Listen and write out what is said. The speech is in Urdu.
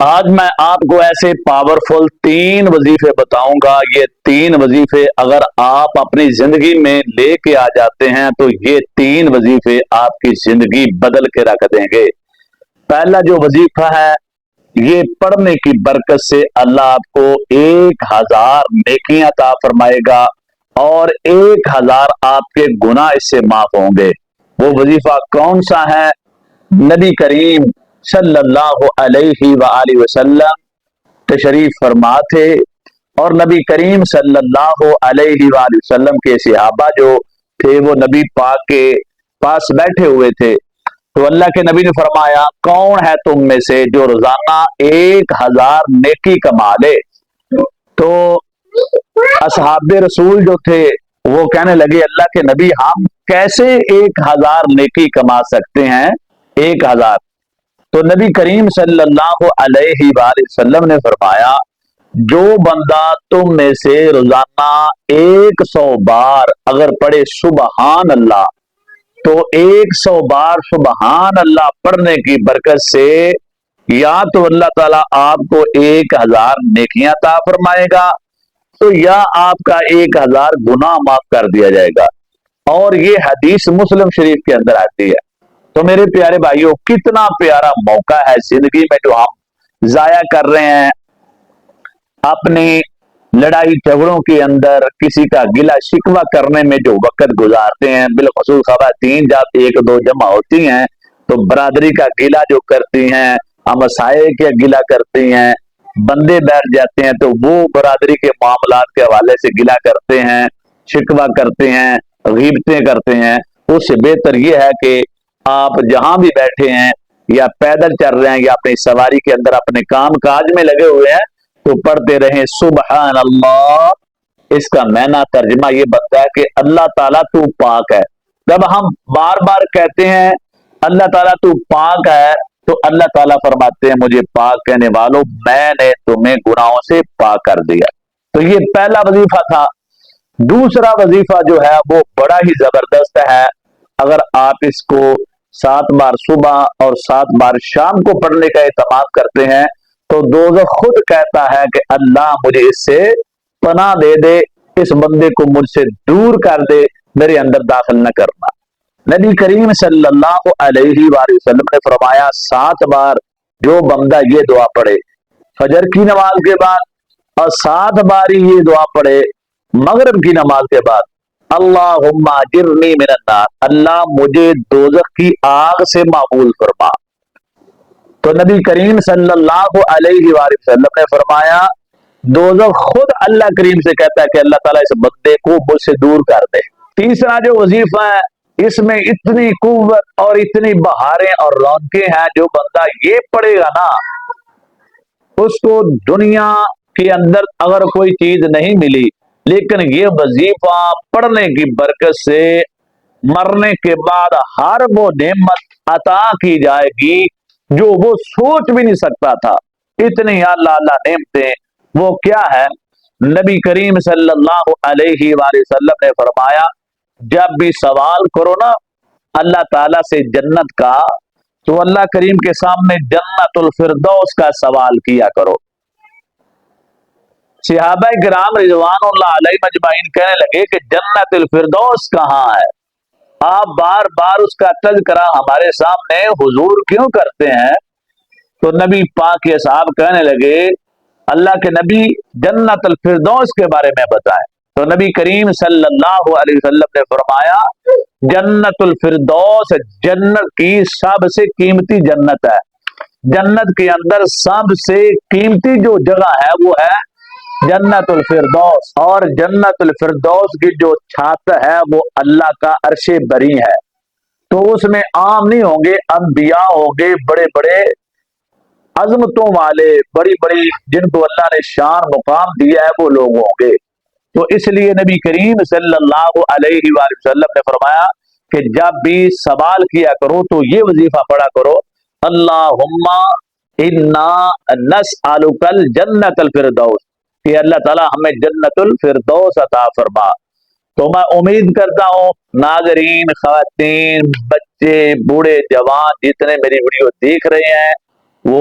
آج میں آپ کو ایسے پاورفل 3 وظیفے بتاؤں گا۔ یہ 3 وظیفے اگر آپ اپنی زندگی میں لے کے آ جاتے ہیں تو یہ 3 وظیفے آپ کی زندگی بدل کے رکھ دیں گے۔ پہلا جو وظیفہ ہے، یہ پڑھنے کی برکت سے اللہ آپ کو 1000 نیکیاں عطا فرمائے گا اور 1000 آپ کے گناہ اس سے معاف ہوں گے۔ وہ وظیفہ کون سا ہے؟ نبی کریم صلی اللہ علیہ وآلہ وسلم تشریف فرما تھے، اور نبی کریم صلی اللہ علیہ وآلہ وسلم کے صحابہ جو تھے وہ نبی پاک کے پاس بیٹھے ہوئے تھے، تو اللہ کے نبی نے فرمایا کون ہے تم میں سے جو روزانہ 1000 نیکی کما لے؟ تو اصحاب رسول جو تھے وہ کہنے لگے اللہ کے نبی ہم کیسے 1000 نیکی کما سکتے ہیں؟ 1000۔ تو نبی کریم صلی اللہ علیہ وآلہ وسلم نے فرمایا جو بندہ تم میں سے روزانہ 100 بار اگر پڑھے سبحان اللہ، تو 100 بار سبحان اللہ پڑھنے کی برکت سے یا تو اللہ تعالیٰ آپ کو 1000 نیکیاں عطا فرمائے گا، تو یا آپ کا 1000 گناہ معاف کر دیا جائے گا۔ اور یہ حدیث مسلم شریف کے اندر آتی ہے۔ تو میرے پیارے بھائیوں، کتنا پیارا موقع ہے زندگی میں جو ہم ضائع کر رہے ہیں اپنی لڑائی جھگڑوں کے اندر، کسی کا گلا شکوہ کرنے میں جو وقت گزارتے ہیں، بالخصوص خواتین جب 1-2 جمع ہوتی ہیں تو برادری کا گلا جو کرتی ہیں، ہمسائے کے گلا کرتی ہیں، بندے بیٹھ جاتے ہیں تو وہ برادری کے معاملات کے حوالے سے گلا کرتے ہیں، شکوہ کرتے ہیں، غیبتیں کرتے ہیں۔ اس سے بہتر یہ ہے کہ آپ جہاں بھی بیٹھے ہیں یا پیدل چل رہے ہیں یا اپنی سواری کے اندر اپنے کام کاج میں لگے ہوئے ہیں تو پڑھتے رہیں سبحان اللہ۔ اس کا معنی ترجمہ یہ بنتا ہے کہ اللہ تعالیٰ تو پاک ہے۔ جب ہم بار بار کہتے ہیں اللہ تعالیٰ تو پاک ہے تو اللہ تعالیٰ فرماتے ہیں مجھے پاک کہنے والوں میں نے تمہیں گناہوں سے پاک کر دیا۔ تو یہ پہلا وظیفہ تھا۔ دوسرا وظیفہ جو ہے وہ بڑا ہی زبردست ہے۔ اگر آپ اس کو 7 بار صبح اور 7 بار شام کو پڑھنے کا اہتمام کرتے ہیں تو دوزخ خود کہتا ہے کہ اللہ مجھے اس سے پناہ دے دے، اس بندے کو مجھ سے دور کر دے، میرے اندر داخل نہ کرنا۔ نبی کریم صلی اللہ علیہ وآلہ وسلم نے فرمایا 7 بار جو بندہ یہ دعا پڑھے فجر کی نماز کے بعد اور 7 بار ہی یہ دعا پڑھے مغرب کی نماز کے بعد، اللہم اجرنی من النار، اللہ مجھے دوزخ کی آگ سے معمول فرما۔ تو نبی کریم صلی اللہ علیہ وآلہ وسلم نے فرمایا دوزخ خود اللہ کریم سے کہتا ہے کہ اللہ تعالیٰ اس بندے کو مجھ سے دور کر دے۔ تیسرا جو وظیفہ ہے اس میں اتنی قوت اور اتنی بہاریں اور رونقیں ہیں، جو بندہ یہ پڑھے گا نا اس کو دنیا کے اندر اگر کوئی چیز نہیں ملی، لیکن یہ وظیفہ پڑھنے کی برکت سے مرنے کے بعد ہر وہ نعمت عطا کی جائے گی جو وہ سوچ بھی نہیں سکتا تھا۔ اتنی اعلیٰ نعمتیں وہ کیا ہے؟ نبی کریم صلی اللہ علیہ وآلہ وسلم نے فرمایا جب بھی سوال کرو نا اللہ تعالیٰ سے جنت کا، تو اللہ کریم کے سامنے جنت الفردوس کا سوال کیا کرو۔ صحابہ کرام رضوان اللہ علیہ مجمعین کہنے لگے کہ جنت الفردوس کہاں ہے؟ آپ بار بار اس کا تذکرہ ہمارے سامنے حضور کیوں کرتے ہیں؟ تو نبی پاک کے صاحب کہنے لگے اللہ کے نبی جنت الفردوس کے بارے میں بتائیں۔ تو نبی کریم صلی اللہ علیہ وسلم نے فرمایا جنت الفردوس جنت کی سب سے قیمتی جنت ہے۔ جنت کے اندر سب سے قیمتی جو جگہ ہے وہ ہے جنت الفردوس، اور جنت الفردوس کی جو چھت ہے وہ اللہ کا عرش بری ہے۔ تو اس میں عام نہیں ہوں گے، انبیاء ہوں گے، بڑے بڑے عظمتوں والے، بڑی بڑی جن کو اللہ نے شان مقام دیا ہے وہ لوگ ہوں گے۔ تو اس لیے نبی کریم صلی اللہ علیہ وآلہ وسلم نے فرمایا کہ جب بھی سوال کیا کرو تو یہ وظیفہ پڑھا کرو اللہم انا نسألک الجنت الفردوس، کہ اللہ تعالی ہمیں جنت الفردوس عطا فرما۔ تو میں امید کرتا ہوں ناظرین، خواتین، بچے، بوڑھے، جوان جتنے میری ویڈیو دیکھ رہے ہیں وہ